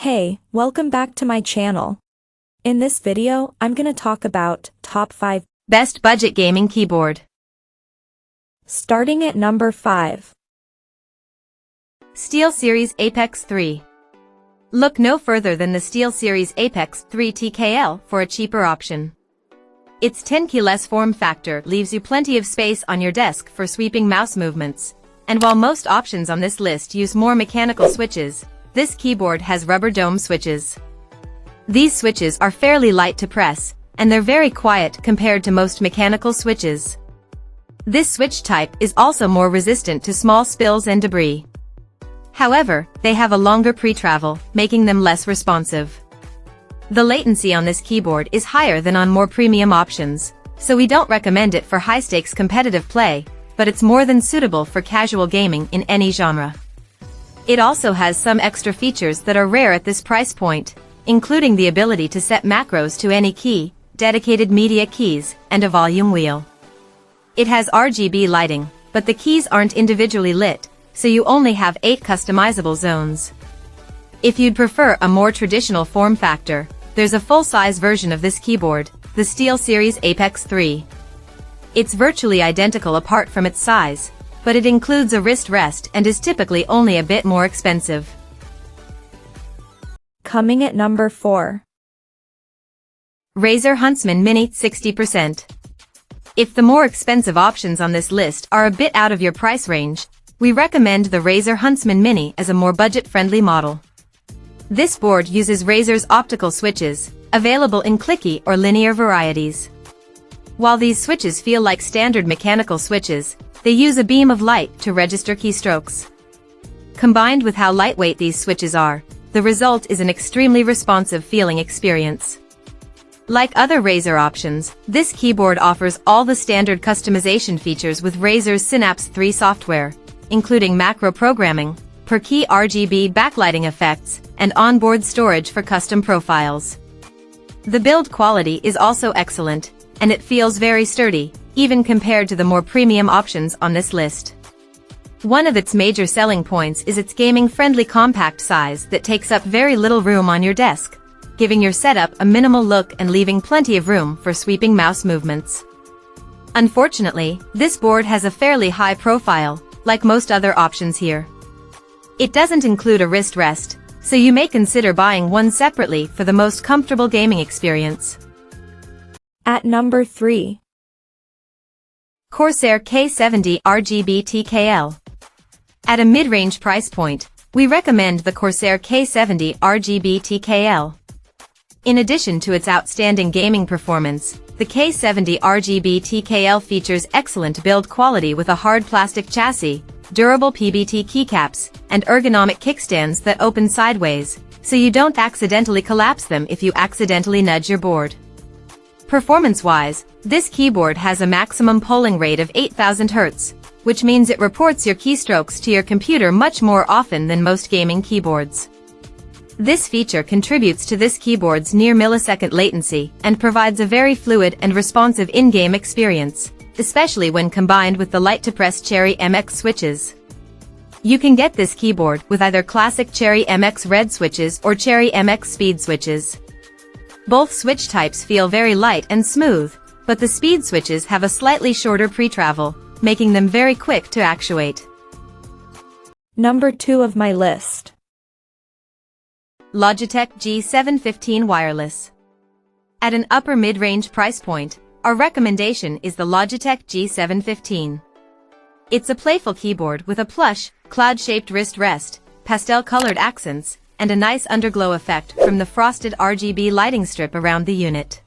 Hey, welcome back to my channel. In this video, I'm gonna talk about top 5 best budget gaming keyboard. Starting at number 5. SteelSeries Apex 3. Look no further than the SteelSeries Apex 3 TKL for a cheaper option. Its 10 less form factor leaves you plenty of space on your desk for sweeping mouse movements, and while most options on this list use more mechanical switches, this keyboard has rubber dome switches. These switches are fairly light to press, and they're very quiet compared to most mechanical switches. This switch type is also more resistant to small spills and debris. However, they have a longer pre-travel, making them less responsive. The latency on this keyboard is higher than on more premium options, so we don't recommend it for high-stakes competitive play, but it's more than suitable for casual gaming in any genre. It also has some extra features that are rare at this price point, including the ability to set macros to any key, dedicated media keys, and a volume wheel. It has RGB lighting, but the keys aren't individually lit, so you only have 8 customizable zones. If you'd prefer a more traditional form factor, there's a full-size version of this keyboard, the SteelSeries Apex 3. It's virtually identical apart from its size, but it includes a wrist rest and is typically only a bit more expensive. Coming at number 4. Razer Huntsman Mini 60%. If the more expensive options on this list are a bit out of your price range, we recommend the Razer Huntsman Mini as a more budget-friendly model. This board uses Razer's optical switches, available in clicky or linear varieties. While these switches feel like standard mechanical switches, they use a beam of light to register keystrokes. Combined with how lightweight these switches are, the result is an extremely responsive feeling experience. Like other Razer options, this keyboard offers all the standard customization features with Razer's Synapse 3 software, including macro programming, per-key RGB backlighting effects, and onboard storage for custom profiles. The build quality is also excellent, and it feels very sturdy, even compared to the more premium options on this list. One of its major selling points is its gaming-friendly compact size that takes up very little room on your desk, giving your setup a minimal look and leaving plenty of room for sweeping mouse movements. Unfortunately, this board has a fairly high profile, like most other options here. It doesn't include a wrist rest, so you may consider buying one separately for the most comfortable gaming experience. At number 3. CORSAIR K70 RGB TKL. At a mid-range price point, we recommend the CORSAIR K70 RGB TKL. In addition to its outstanding gaming performance, the K70 RGB TKL features excellent build quality with a hard plastic chassis, durable PBT keycaps, and ergonomic kickstands that open sideways, so you don't accidentally collapse them if you accidentally nudge your board. Performance-wise, this keyboard has a maximum polling rate of 8000 Hz, which means it reports your keystrokes to your computer much more often than most gaming keyboards. This feature contributes to this keyboard's near-millisecond latency and provides a very fluid and responsive in-game experience, especially when combined with the light-to-press Cherry MX switches. You can get this keyboard with either classic Cherry MX red switches or Cherry MX speed switches. Both switch types feel very light and smooth, but the speed switches have a slightly shorter pre-travel, making them very quick to actuate. Number 2 of my list. Logitech G715 Wireless. At an upper mid-range price point, our recommendation is the Logitech G715. It's a playful keyboard with a plush, cloud-shaped wrist rest, pastel-colored accents, and a nice underglow effect from the frosted RGB lighting strip around the unit.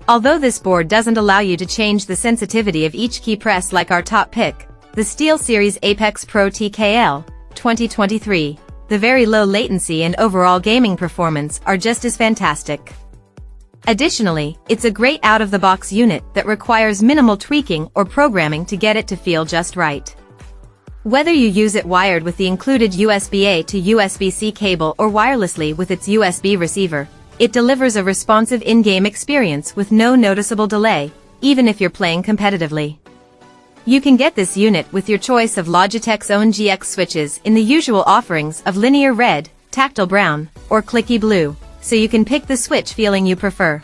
Although this board doesn't allow you to change the sensitivity of each key press like our top pick, the SteelSeries Apex Pro TKL 2023, the very low latency and overall gaming performance are just as fantastic. Additionally, it's a great out-of-the-box unit that requires minimal tweaking or programming to get it to feel just right. Whether you use it wired with the included USB-A to USB-C cable or wirelessly with its USB receiver, it delivers a responsive in-game experience with no noticeable delay, even if you're playing competitively. You can get this unit with your choice of Logitech's own GX switches in the usual offerings of linear red, tactile brown, or clicky blue, so you can pick the switch feeling you prefer.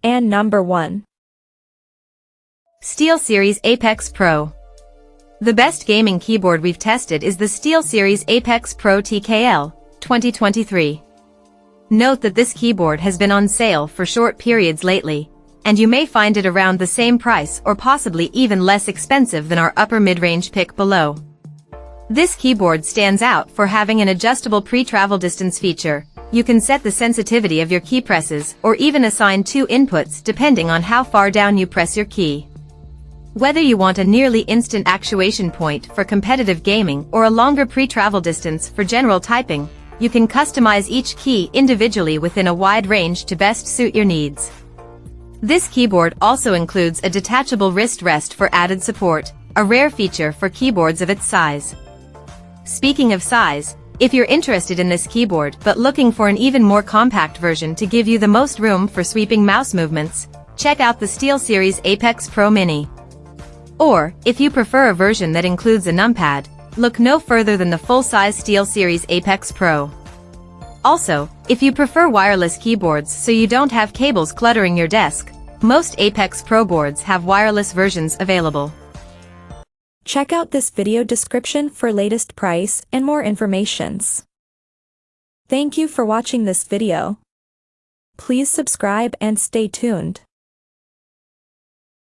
And number 1. SteelSeries Apex Pro. The best gaming keyboard we've tested is the SteelSeries Apex Pro TKL 2023. Note that this keyboard has been on sale for short periods lately, and you may find it around the same price or possibly even less expensive than our upper mid-range pick below. This keyboard stands out for having an adjustable pre-travel distance feature. You can set the sensitivity of your key presses or even assign 2 inputs depending on how far down you press your key. Whether you want a nearly instant actuation point for competitive gaming or a longer pre-travel distance for general typing, you can customize each key individually within a wide range to best suit your needs. This keyboard also includes a detachable wrist rest for added support, a rare feature for keyboards of its size. Speaking of size, if you're interested in this keyboard but looking for an even more compact version to give you the most room for sweeping mouse movements, check out the SteelSeries Apex Pro Mini. Or, if you prefer a version that includes a numpad, look no further than the full-size SteelSeries Apex Pro. Also, if you prefer wireless keyboards so you don't have cables cluttering your desk, most Apex Pro boards have wireless versions available. Check out this video description for latest price and more informations. Thank you for watching this video. Please subscribe and stay tuned.